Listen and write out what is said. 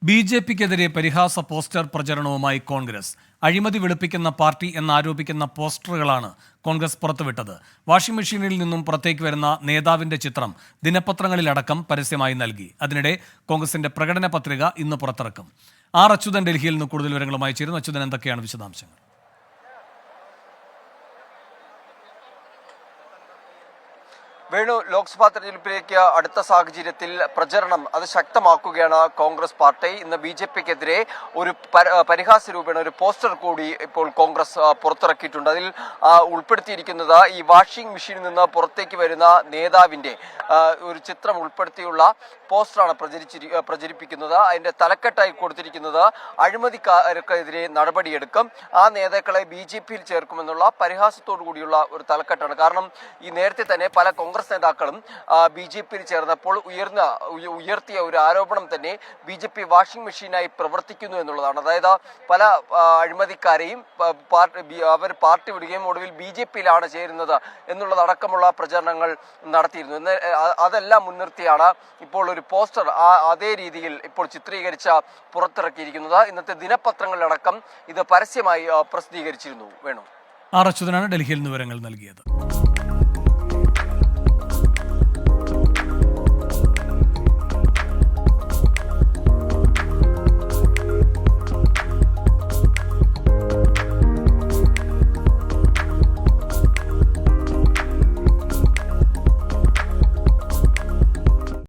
ബി.ജെ.പിക്കെതിരെ പരിഹാസ പോസ്റ്റർ പ്രചരണവുമായി കോൺഗ്രസ്. അഴിമതി വെളുപ്പിക്കുന്ന പാർട്ടി എന്നാരോപിക്കുന്ന പോസ്റ്ററുകളാണ് കോൺഗ്രസ് പുറത്തുവിട്ടത്. വാഷിംഗ് മെഷീനിൽ നിന്നും പുറത്തേക്ക് വരുന്ന നേതാവിന്റെ ചിത്രം ദിനപത്രങ്ങളിലടക്കം പരസ്യമായി നൽകി. അതിനിടെ കോൺഗ്രസിന്റെ പ്രകടന പത്രിക ഇന്ന് പുറത്തിറക്കും. ആർ അച്യുതൻ ഡൽഹിയിൽ നിന്ന് കൂടുതൽ വിവരങ്ങളുമായി ചേരുന്നു. അച്യുതൻ, എന്തൊക്കെയാണ് വിശദാംശങ്ങൾ? വേണു, ലോക്സഭാ തെരഞ്ഞെടുപ്പിലേക്ക് അടുത്ത സാഹചര്യത്തിൽ പ്രചരണം അത് ശക്തമാക്കുകയാണ് കോൺഗ്രസ് പാർട്ടി. ഇന്ന് ബി.ജെ.പിക്കെതിരെ ഒരു പരിഹാസ രൂപേണ ഒരു പോസ്റ്റർ കൂടി ഇപ്പോൾ കോൺഗ്രസ് പുറത്തിറക്കിയിട്ടുണ്ട്. അതിൽ ഉൾപ്പെടുത്തിയിരിക്കുന്നത് ഈ വാഷിംഗ് മെഷീനിൽ നിന്ന് പുറത്തേക്ക് വരുന്ന നേതാവിന്റെ ഒരു ചിത്രം ഉൾപ്പെടുത്തിയുള്ള പോസ്റ്ററാണ് പ്രചരിപ്പിക്കുന്നത്. അതിന്റെ തലക്കെട്ടായി കൊടുത്തിരിക്കുന്നത് അഴിമതിക്കാർക്കെതിരെ നടപടിയെടുക്കും, ആ നേതാക്കളെ ബി.ജെ.പിയിൽ ചേർക്കുമെന്നുള്ള പരിഹാസത്തോടു കൂടിയുള്ള ഒരു തലക്കെട്ടാണ്. കാരണം ഈ നേരത്തെ തന്നെ പല കോൺഗ്രസ് നേതാക്കളും ബി.ജെ.പിയിൽ ചേർന്നപ്പോൾ ഉയർത്തിയ ഒരു ആരോപണം തന്നെ ബി.ജെ.പി വാഷിംഗ് മെഷീനായി പ്രവർത്തിക്കുന്നു എന്നുള്ളതാണ്. അതായത് പല അഴിമതിക്കാരെയും അവർ പാർട്ടി വിടുകയും ഒടുവിൽ ബി.ജെ.പിയിലാണ് ചേരുന്നത് എന്നുള്ളതടക്കമുള്ള പ്രചരണങ്ങൾ നടത്തിയിരുന്നു. അതെല്ലാം മുൻനിർത്തിയാണ് ഇപ്പോൾ ഒരു പോസ്റ്റർ അതേ രീതിയിൽ ഇപ്പോൾ ചിത്രീകരിച്ച പുറത്തിറക്കിയിരിക്കുന്നത്. ഇന്നത്തെ ദിനപത്രങ്ങളിലടക്കം ഇത് പരസ്യമായി പ്രസിദ്ധീകരിച്ചിരുന്നു. വേണു, ആർ അച്യുതനാണ് ഡൽഹിയിൽ നിന്ന് വിവരങ്ങൾ നൽകിയത്.